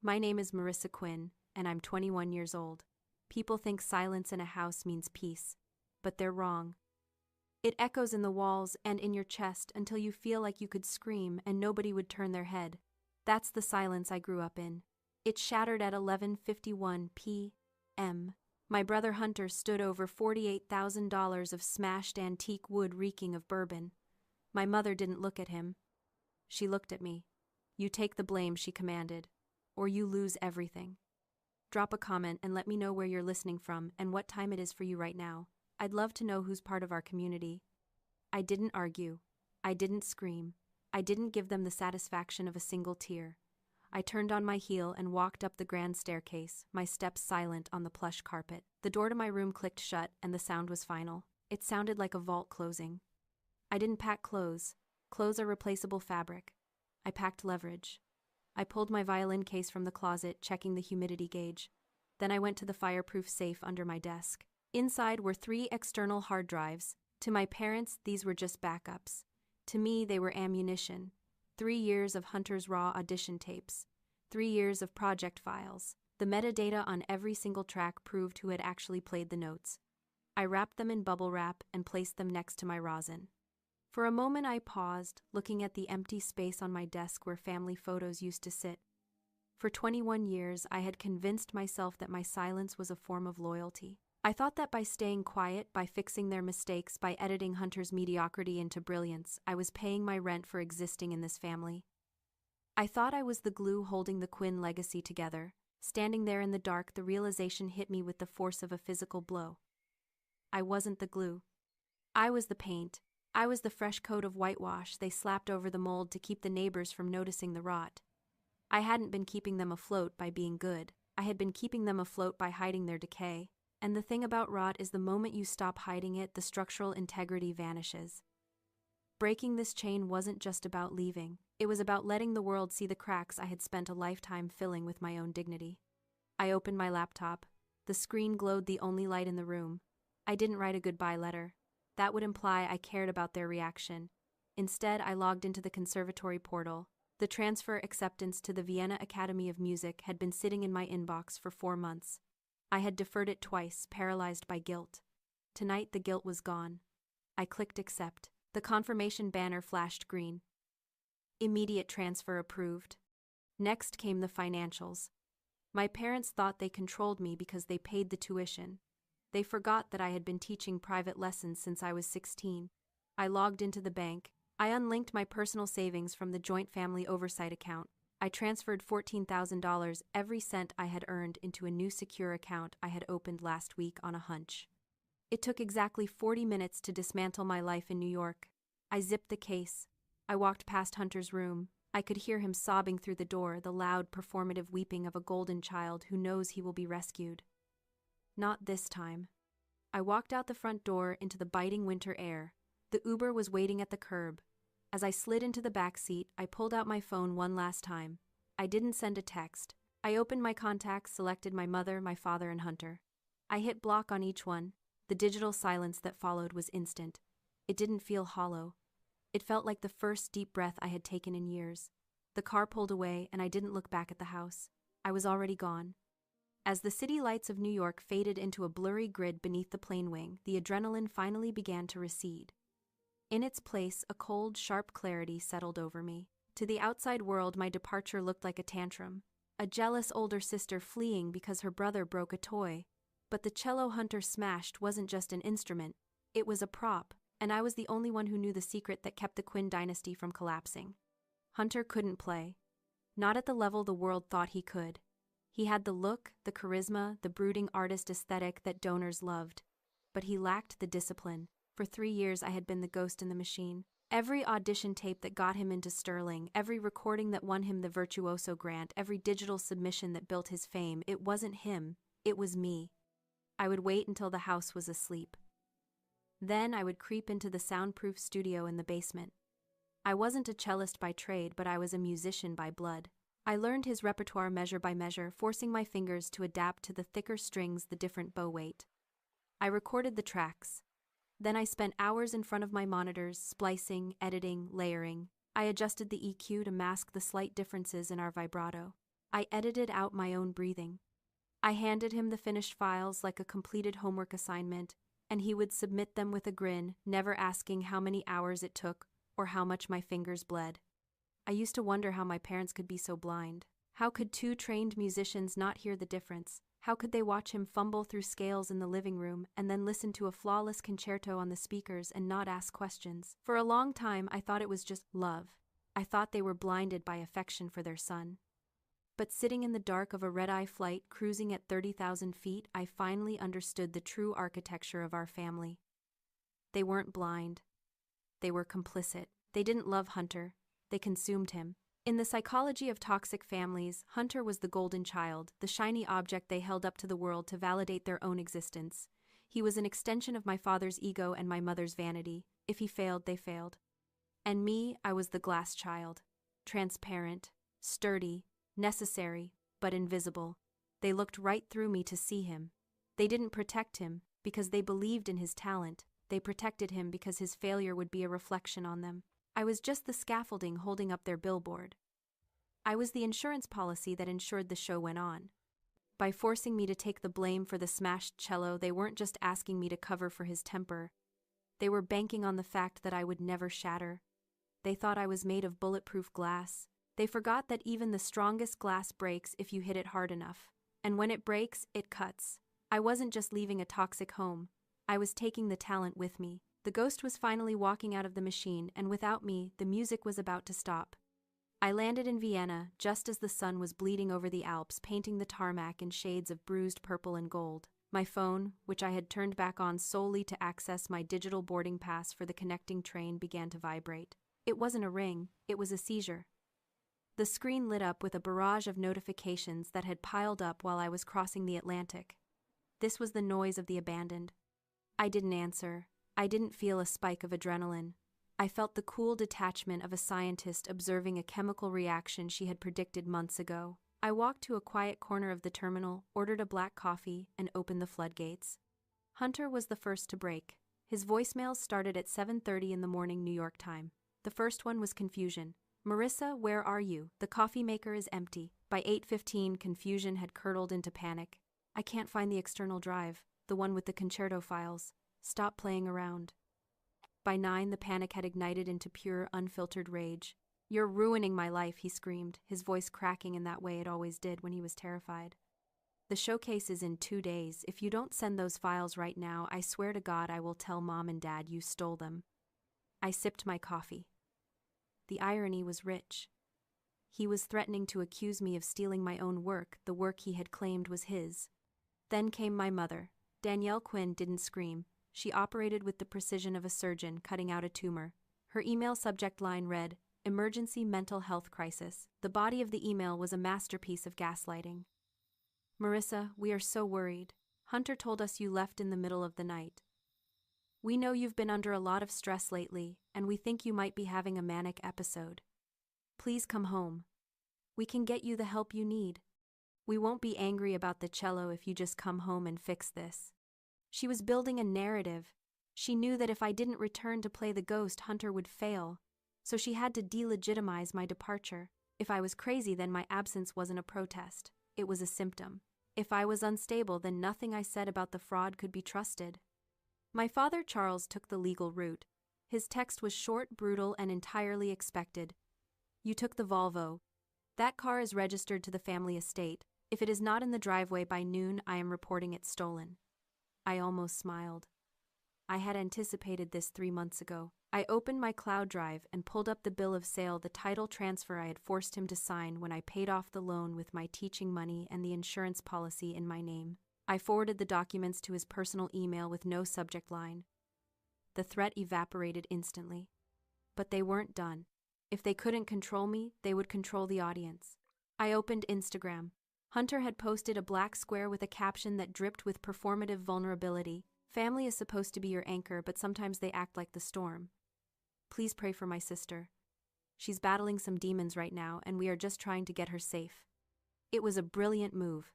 My name is Marissa Quinn, and I'm 21 years old. People think silence in a house means peace, but they're wrong. It echoes in the walls and in your chest until you feel like you could scream and nobody would turn their head. That's the silence I grew up in. It shattered at 11:51 p.m. My brother Hunter stood over $48,000 of smashed antique wood reeking of bourbon. My mother didn't look at him. She looked at me. "You take the blame," she commanded, "or you lose everything." Drop a comment and let me know where you're listening from and what time it is for you right now. I'd love to know who's part of our community. I didn't argue. I didn't scream. I didn't give them the satisfaction of a single tear. I turned on my heel and walked up the grand staircase, my steps silent on the plush carpet. The door to my room clicked shut and the sound was final. It sounded like a vault closing. I didn't pack clothes. Clothes are replaceable fabric. I packed leverage. I pulled my violin case from the closet, checking the humidity gauge. Then I went to the fireproof safe under my desk. Inside were 3 external hard drives. To my parents, these were just backups. To me, they were ammunition. 3 years of Hunter's raw audition tapes. 3 years of project files. The metadata on every single track proved who had actually played the notes. I wrapped them in bubble wrap and placed them next to my rosin. For a moment I paused, looking at the empty space on my desk where family photos used to sit. For 21 years, I had convinced myself that my silence was a form of loyalty. I thought that by staying quiet, by fixing their mistakes, by editing Hunter's mediocrity into brilliance, I was paying my rent for existing in this family. I thought I was the glue holding the Quinn legacy together. Standing there in the dark, the realization hit me with the force of a physical blow. I wasn't the glue. I was the paint. I was the fresh coat of whitewash they slapped over the mold to keep the neighbors from noticing the rot. I hadn't been keeping them afloat by being good. I had been keeping them afloat by hiding their decay. And the thing about rot is the moment you stop hiding it, the structural integrity vanishes. Breaking this chain wasn't just about leaving. It was about letting the world see the cracks I had spent a lifetime filling with my own dignity. I opened my laptop. The screen glowed the only light in the room. I didn't write a goodbye letter. That would imply I cared about their reaction. Instead, I logged into the conservatory portal. The transfer acceptance to the Vienna Academy of Music had been sitting in my inbox for 4 months. I had deferred it twice, paralyzed by guilt. Tonight the guilt was gone. I clicked accept. The confirmation banner flashed green. Immediate transfer approved. Next came the financials. My parents thought they controlled me because they paid the tuition. They forgot that I had been teaching private lessons since I was 16. I logged into the bank. I unlinked my personal savings from the joint family oversight account. I transferred $14,000, every cent I had earned, into a new secure account I had opened last week on a hunch. It took exactly 40 minutes to dismantle my life in New York. I zipped the case. I walked past Hunter's room. I could hear him sobbing through the door, the loud, performative weeping of a golden child who knows he will be rescued. Not this time. I walked out the front door into the biting winter air. The Uber was waiting at the curb. As I slid into the back seat, I pulled out my phone one last time. I didn't send a text. I opened my contacts, selected my mother, my father, and Hunter. I hit block on each one. The digital silence that followed was instant. It didn't feel hollow. It felt like the first deep breath I had taken in years. The car pulled away, and I didn't look back at the house. I was already gone. As the city lights of New York faded into a blurry grid beneath the plane wing, the adrenaline finally began to recede. In its place, a cold, sharp clarity settled over me. To the outside world, my departure looked like a tantrum. A jealous older sister fleeing because her brother broke a toy. But the cello Hunter smashed wasn't just an instrument. It was a prop, and I was the only one who knew the secret that kept the Quinn dynasty from collapsing. Hunter couldn't play. Not at the level the world thought he could. He had the look, the charisma, the brooding artist aesthetic that donors loved. But he lacked the discipline. For 3 years I had been the ghost in the machine. Every audition tape that got him into Sterling, every recording that won him the Virtuoso grant, every digital submission that built his fame, it wasn't him, it was me. I would wait until the house was asleep. Then I would creep into the soundproof studio in the basement. I wasn't a cellist by trade, but I was a musician by blood. I learned his repertoire measure by measure, forcing my fingers to adapt to the thicker strings, the different bow weight. I recorded the tracks. Then I spent hours in front of my monitors, splicing, editing, layering. I adjusted the EQ to mask the slight differences in our vibrato. I edited out my own breathing. I handed him the finished files like a completed homework assignment, and he would submit them with a grin, never asking how many hours it took or how much my fingers bled. I used to wonder how my parents could be so blind. How could two trained musicians not hear the difference? How could they watch him fumble through scales in the living room and then listen to a flawless concerto on the speakers and not ask questions? For a long time, I thought it was just love. I thought they were blinded by affection for their son. But sitting in the dark of a red-eye flight cruising at 30,000 feet, I finally understood the true architecture of our family. They weren't blind. They were complicit. They didn't love Hunter. They consumed him. In the psychology of toxic families, Hunter was the golden child, the shiny object they held up to the world to validate their own existence. He was an extension of my father's ego and my mother's vanity. If he failed, they failed. And me, I was the glass child. Transparent, sturdy, necessary, but invisible. They looked right through me to see him. They didn't protect him because they believed in his talent. They protected him because his failure would be a reflection on them. I was just the scaffolding holding up their billboard. I was the insurance policy that ensured the show went on. By forcing me to take the blame for the smashed cello, they weren't just asking me to cover for his temper. They were banking on the fact that I would never shatter. They thought I was made of bulletproof glass. They forgot that even the strongest glass breaks if you hit it hard enough. And when it breaks, it cuts. I wasn't just leaving a toxic home. I was taking the talent with me. The ghost was finally walking out of the machine, and without me, the music was about to stop. I landed in Vienna just as the sun was bleeding over the Alps, painting the tarmac in shades of bruised purple and gold. My phone, which I had turned back on solely to access my digital boarding pass for the connecting train, began to vibrate. It wasn't a ring, it was a seizure. The screen lit up with a barrage of notifications that had piled up while I was crossing the Atlantic. This was the noise of the abandoned. I didn't answer. I didn't feel a spike of adrenaline. I felt the cool detachment of a scientist observing a chemical reaction she had predicted months ago. I walked to a quiet corner of the terminal, ordered a black coffee, and opened the floodgates. Hunter was the first to break. His voicemails started at 7:30 in the morning New York time. The first one was confusion. "Marissa, where are you? The coffee maker is empty." By 8:15, confusion had curdled into panic. "I can't find the external drive, the one with the concerto files. Stop playing around." By 9, the panic had ignited into pure, unfiltered rage. "You're ruining my life," he screamed, his voice cracking in that way it always did when he was terrified. "The showcase is in 2 days. If you don't send those files right now, I swear to God I will tell Mom and Dad you stole them." I sipped my coffee. The irony was rich. He was threatening to accuse me of stealing my own work, the work he had claimed was his. Then came my mother. Danielle Quinn didn't scream. She operated with the precision of a surgeon cutting out a tumor. Her email subject line read, "Emergency mental health crisis." The body of the email was a masterpiece of gaslighting. "Marissa, we are so worried. Hunter told us you left in the middle of the night. We know you've been under a lot of stress lately, and we think you might be having a manic episode. Please come home. We can get you the help you need. We won't be angry about the cello if you just come home and fix this." She was building a narrative. She knew that if I didn't return to play the ghost, Hunter would fail, so she had to delegitimize my departure. If I was crazy, then my absence wasn't a protest. It was a symptom. If I was unstable, then nothing I said about the fraud could be trusted. My father, Charles, took the legal route. His text was short, brutal, and entirely expected. "You took the Volvo. That car is registered to the family estate. If it is not in the driveway by noon, I am reporting it stolen." I almost smiled. I had anticipated this 3 months ago. I opened my cloud drive and pulled up the bill of sale, the title transfer I had forced him to sign when I paid off the loan with my teaching money and the insurance policy in my name. I forwarded the documents to his personal email with no subject line. The threat evaporated instantly. But they weren't done. If they couldn't control me, they would control the audience. I opened Instagram. Hunter had posted a black square with a caption that dripped with performative vulnerability. "Family is supposed to be your anchor, but sometimes they act like the storm. Please pray for my sister. She's battling some demons right now, and we are just trying to get her safe." It was a brilliant move.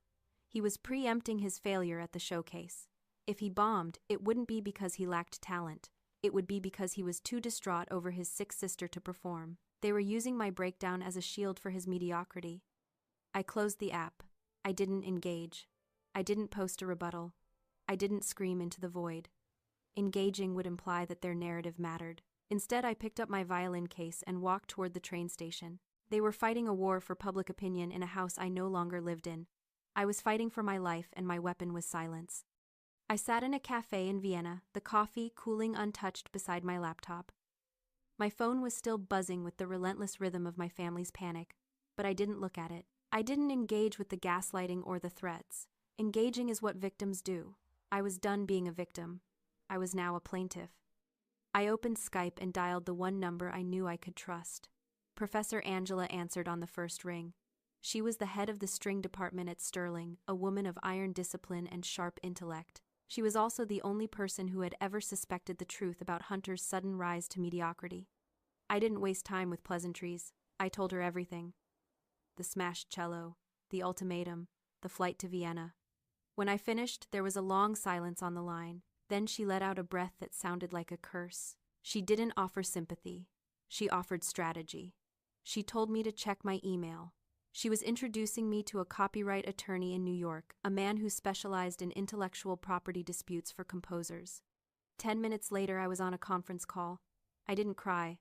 He was preempting his failure at the showcase. If he bombed, it wouldn't be because he lacked talent. It would be because he was too distraught over his sick sister to perform. They were using my breakdown as a shield for his mediocrity. I closed the app. I didn't engage. I didn't post a rebuttal. I didn't scream into the void. Engaging would imply that their narrative mattered. Instead, I picked up my violin case and walked toward the train station. They were fighting a war for public opinion in a house I no longer lived in. I was fighting for my life, and my weapon was silence. I sat in a cafe in Vienna, the coffee cooling untouched beside my laptop. My phone was still buzzing with the relentless rhythm of my family's panic, but I didn't look at it. I didn't engage with the gaslighting or the threats. Engaging is what victims do. I was done being a victim. I was now a plaintiff. I opened Skype and dialed the one number I knew I could trust. Professor Angela answered on the first ring. She was the head of the string department at Sterling, a woman of iron discipline and sharp intellect. She was also the only person who had ever suspected the truth about Hunter's sudden rise to mediocrity. I didn't waste time with pleasantries. I told her everything. The smashed cello, the ultimatum, the flight to Vienna. When I finished, there was a long silence on the line. Then she let out a breath that sounded like a curse. She didn't offer sympathy. She offered strategy. She told me to check my email. She was introducing me to a copyright attorney in New York, a man who specialized in intellectual property disputes for composers. 10 minutes later, I was on a conference call. I didn't cry.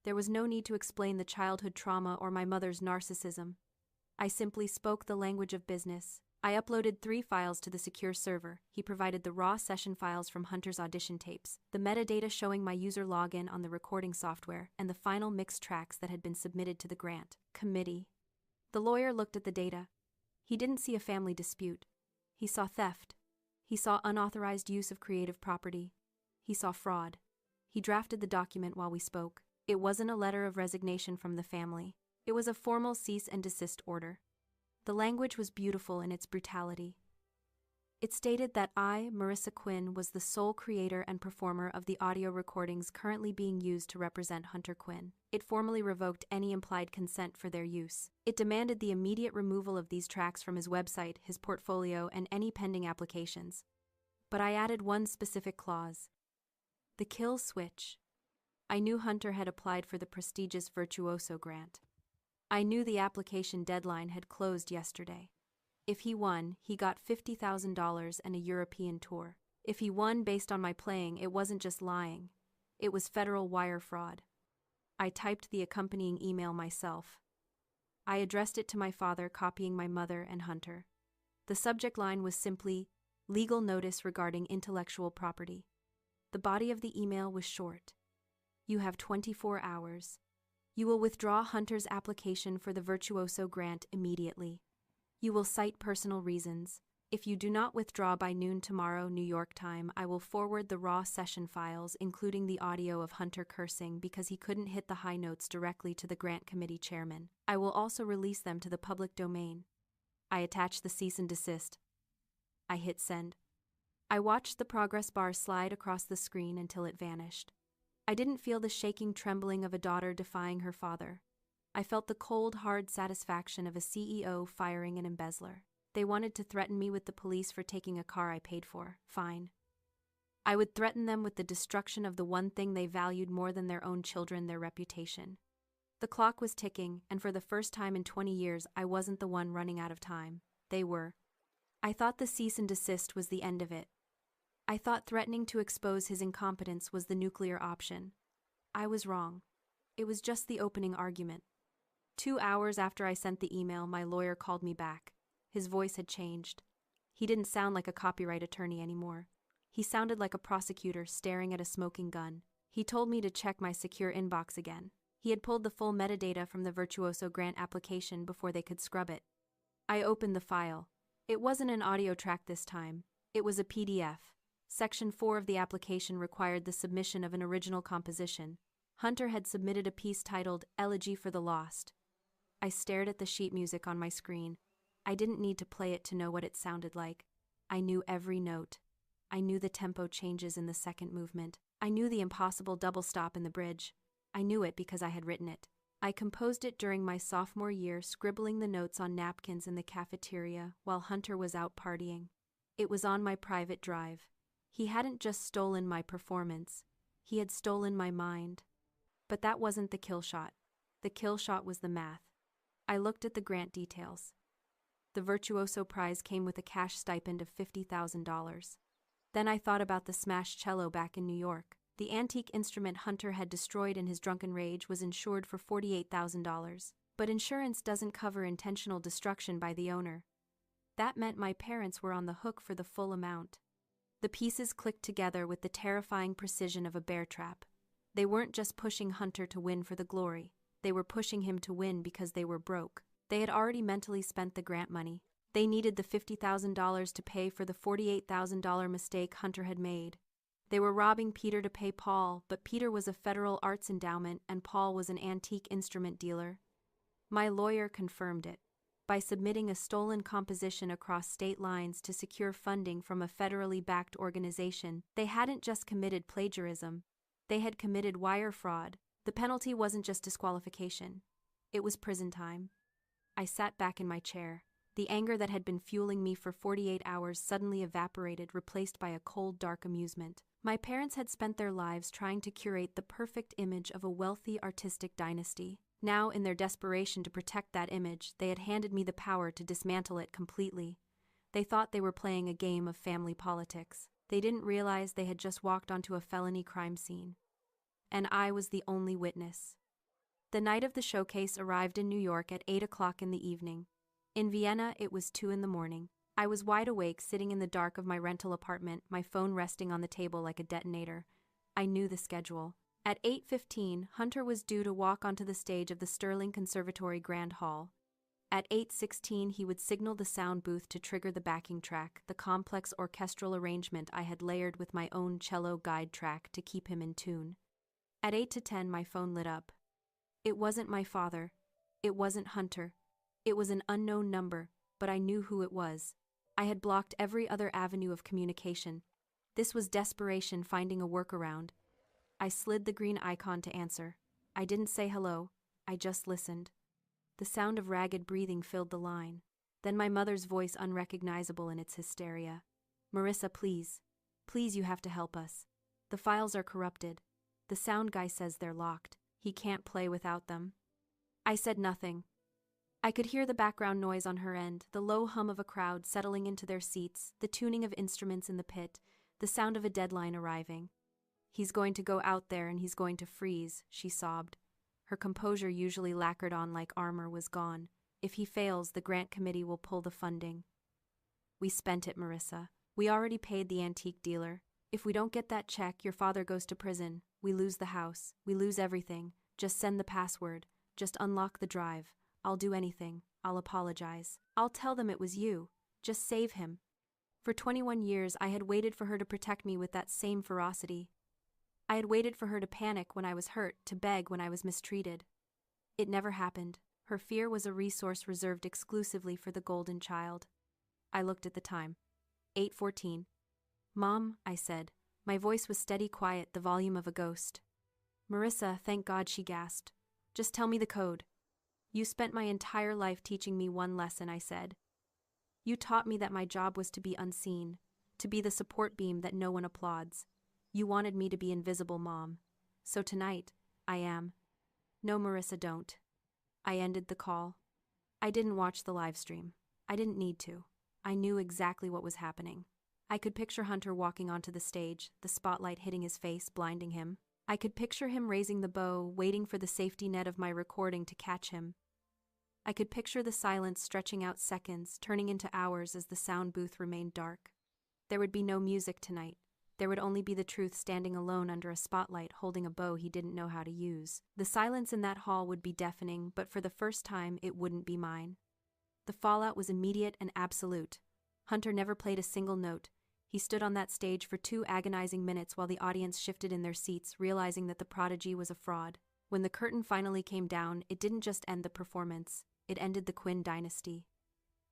There was no need to explain the childhood trauma or my mother's narcissism. I simply spoke the language of business. I uploaded 3 files to the secure server. He provided the raw session files from Hunter's audition tapes, the metadata showing my user login on the recording software, and the final mixed tracks that had been submitted to the grant committee. The lawyer looked at the data. He didn't see a family dispute. He saw theft. He saw unauthorized use of creative property. He saw fraud. He drafted the document while we spoke. It wasn't a letter of resignation from the family. It was a formal cease and desist order. The language was beautiful in its brutality. It stated that I, Marissa Quinn, was the sole creator and performer of the audio recordings currently being used to represent Hunter Quinn. It formally revoked any implied consent for their use. It demanded the immediate removal of these tracks from his website, his portfolio, and any pending applications. But I added one specific clause: the kill switch. I knew Hunter had applied for the prestigious Virtuoso grant. I knew the application deadline had closed yesterday. If he won, he got $50,000 and a European tour. If he won based on my playing, it wasn't just lying. It was federal wire fraud. I typed the accompanying email myself. I addressed it to my father, copying my mother and Hunter. The subject line was simply, "Legal notice regarding intellectual property." The body of the email was short. "You have 24 hours. You will withdraw Hunter's application for the Virtuoso grant immediately. You will cite personal reasons. If you do not withdraw by noon tomorrow, New York time, I will forward the raw session files, including the audio of Hunter cursing because he couldn't hit the high notes directly to the grant committee chairman. I will also release them to the public domain." I attached the cease and desist. I hit send. I watched the progress bar slide across the screen until it vanished. I didn't feel the shaking trembling of a daughter defying her father. I felt the cold, hard satisfaction of a CEO firing an embezzler. They wanted to threaten me with the police for taking a car I paid for. Fine. I would threaten them with the destruction of the one thing they valued more than their own children, their reputation. The clock was ticking, and for the first time in 20 years, I wasn't the one running out of time. They were. I thought the cease and desist was the end of it. I thought threatening to expose his incompetence was the nuclear option. I was wrong. It was just the opening argument. 2 hours after I sent the email, my lawyer called me back. His voice had changed. He didn't sound like a copyright attorney anymore. He sounded like a prosecutor staring at a smoking gun. He told me to check my secure inbox again. He had pulled the full metadata from the Virtuoso grant application before they could scrub it. I opened the file. It wasn't an audio track this time. It was a PDF. Section 4 of the application required the submission of an original composition. Hunter had submitted a piece titled "Elegy for the Lost." I stared at the sheet music on my screen. I didn't need to play it to know what it sounded like. I knew every note. I knew the tempo changes in the second movement. I knew the impossible double stop in the bridge. I knew it because I had written it. I composed it during my sophomore year, scribbling the notes on napkins in the cafeteria while Hunter was out partying. It was on my private drive. He hadn't just stolen my performance. He had stolen my mind. But that wasn't the kill shot. The kill shot was the math. I looked at the grant details. The Virtuoso Prize came with a cash stipend of $50,000. Then I thought about the smashed cello back in New York. The antique instrument Hunter had destroyed in his drunken rage was insured for $48,000. But insurance doesn't cover intentional destruction by the owner. That meant my parents were on the hook for the full amount. The pieces clicked together with the terrifying precision of a bear trap. They weren't just pushing Hunter to win for the glory. They were pushing him to win because they were broke. They had already mentally spent the grant money. They needed the $50,000 to pay for the $48,000 mistake Hunter had made. They were robbing Peter to pay Paul, but Peter was a federal arts endowment and Paul was an antique instrument dealer. My lawyer confirmed it. By submitting a stolen composition across state lines to secure funding from a federally backed organization, they hadn't just committed plagiarism. They had committed wire fraud. The penalty wasn't just disqualification. It was prison time. I sat back in my chair. The anger that had been fueling me for 48 hours suddenly evaporated, replaced by a cold, dark amusement. My parents had spent their lives trying to curate the perfect image of a wealthy, artistic dynasty. Now, in their desperation to protect that image, they had handed me the power to dismantle it completely. They thought they were playing a game of family politics. They didn't realize they had just walked onto a felony crime scene. And I was the only witness. The night of the showcase arrived in New York at 8 o'clock in the evening. In Vienna, it was 2 in the morning. I was wide awake, sitting in the dark of my rental apartment, my phone resting on the table like a detonator. I knew the schedule. At 8:15, Hunter was due to walk onto the stage of the Sterling Conservatory Grand Hall. At 8:16, he would signal the sound booth to trigger the backing track, the complex orchestral arrangement I had layered with my own cello guide track to keep him in tune. At 8 to 10, my phone lit up. It wasn't my father. It wasn't Hunter. It was an unknown number, but I knew who it was. I had blocked every other avenue of communication. This was desperation finding a workaround. I slid the green icon to answer. I didn't say hello. I just listened. The sound of ragged breathing filled the line. Then my mother's voice, unrecognizable in its hysteria. "Marissa, please. Please, you have to help us. The files are corrupted. The sound guy says they're locked. He can't play without them." I said nothing. I could hear the background noise on her end, the low hum of a crowd settling into their seats, the tuning of instruments in the pit, the sound of a deadline arriving. "He's going to go out there and he's going to freeze," she sobbed. Her composure, usually lacquered on like armor, was gone. "If he fails, the grant committee will pull the funding." "We spent it, Marissa. We already paid the antique dealer. If we don't get that check, your father goes to prison. We lose the house. We lose everything. Just send the password. Just unlock the drive. I'll do anything. I'll apologize. I'll tell them it was you. Just save him." For 21 years, I had waited for her to protect me with that same ferocity. I had waited for her to panic when I was hurt, to beg when I was mistreated. It never happened. Her fear was a resource reserved exclusively for the golden child. I looked at the time. 8:14. "Mom," I said. My voice was steady quiet, the volume of a ghost. "Marissa, thank God," she gasped. "Just tell me the code." "You spent my entire life teaching me one lesson," I said. "You taught me that my job was to be unseen, to be the support beam that no one applauds. You wanted me to be invisible, Mom. So tonight, I am." "No, Marissa, don't." I ended the call. I didn't watch the live stream. I didn't need to. I knew exactly what was happening. I could picture Hunter walking onto the stage, the spotlight hitting his face, blinding him. I could picture him raising the bow, waiting for the safety net of my recording to catch him. I could picture the silence stretching out seconds, turning into hours as the sound booth remained dark. There would be no music tonight. There would only be the truth standing alone under a spotlight, holding a bow he didn't know how to use. The silence in that hall would be deafening, but for the first time, it wouldn't be mine. The fallout was immediate and absolute. Hunter never played a single note. He stood on that stage for 2 agonizing minutes while the audience shifted in their seats, realizing that the prodigy was a fraud. When the curtain finally came down, it didn't just end the performance. It ended the Quinn dynasty.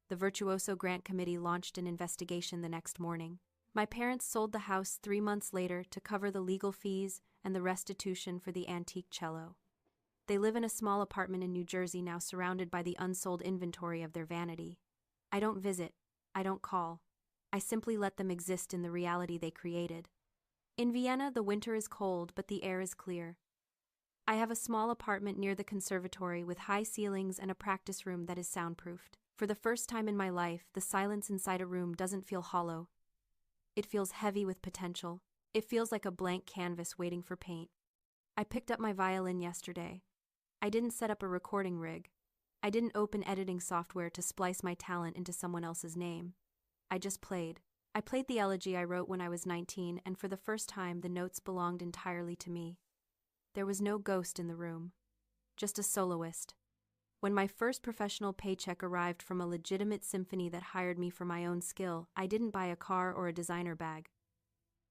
The Virtuoso Grant Committee launched an investigation the next morning. My parents sold the house 3 months later to cover the legal fees and the restitution for the antique cello. They live in a small apartment in New Jersey now, surrounded by the unsold inventory of their vanity. I don't visit. I don't call. I simply let them exist in the reality they created. In Vienna, the winter is cold, but the air is clear. I have a small apartment near the conservatory with high ceilings and a practice room that is soundproofed. For the first time in my life, the silence inside a room doesn't feel hollow. It feels heavy with potential. It feels like a blank canvas waiting for paint. I picked up my violin yesterday. I didn't set up a recording rig. I didn't open editing software to splice my talent into someone else's name. I just played. I played the elegy I wrote when I was 19, and for the first time the notes belonged entirely to me. There was no ghost in the room. Just a soloist. When my first professional paycheck arrived from a legitimate symphony that hired me for my own skill, I didn't buy a car or a designer bag.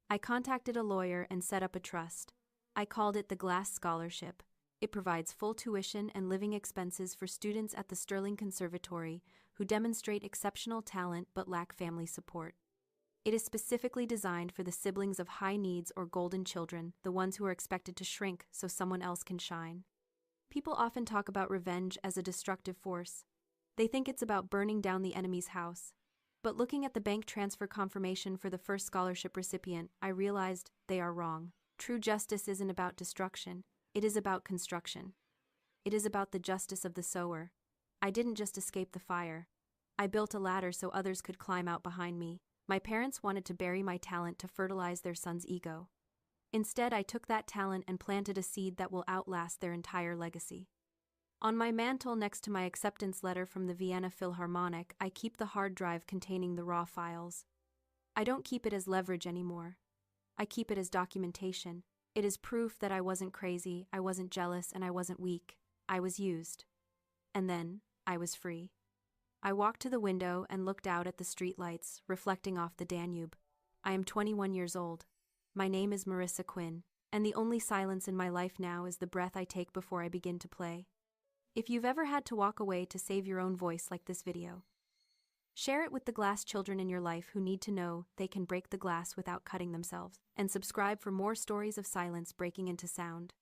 I contacted a lawyer and set up a trust. I called it the Glass Scholarship. It provides full tuition and living expenses for students at the Sterling Conservatory who demonstrate exceptional talent but lack family support. It is specifically designed for the siblings of high needs or golden children, the ones who are expected to shrink so someone else can shine. People often talk about revenge as a destructive force. They think it's about burning down the enemy's house. But looking at the bank transfer confirmation for the first scholarship recipient, I realized they are wrong. True justice isn't about destruction. It is about construction. It is about the justice of the sower. I didn't just escape the fire. I built a ladder so others could climb out behind me. My parents wanted to bury my talent to fertilize their son's ego. Instead, I took that talent and planted a seed that will outlast their entire legacy. On my mantle next to my acceptance letter from the Vienna Philharmonic, I keep the hard drive containing the raw files. I don't keep it as leverage anymore. I keep it as documentation. It is proof that I wasn't crazy, I wasn't jealous, and I wasn't weak. I was used. And then, I was free. I walked to the window and looked out at the streetlights, reflecting off the Danube. I am 21 years old. My name is Marissa Quinn, and the only silence in my life now is the breath I take before I begin to play. If you've ever had to walk away to save your own voice like this video, share it with the glass children in your life who need to know they can break the glass without cutting themselves, and subscribe for more stories of silence breaking into sound.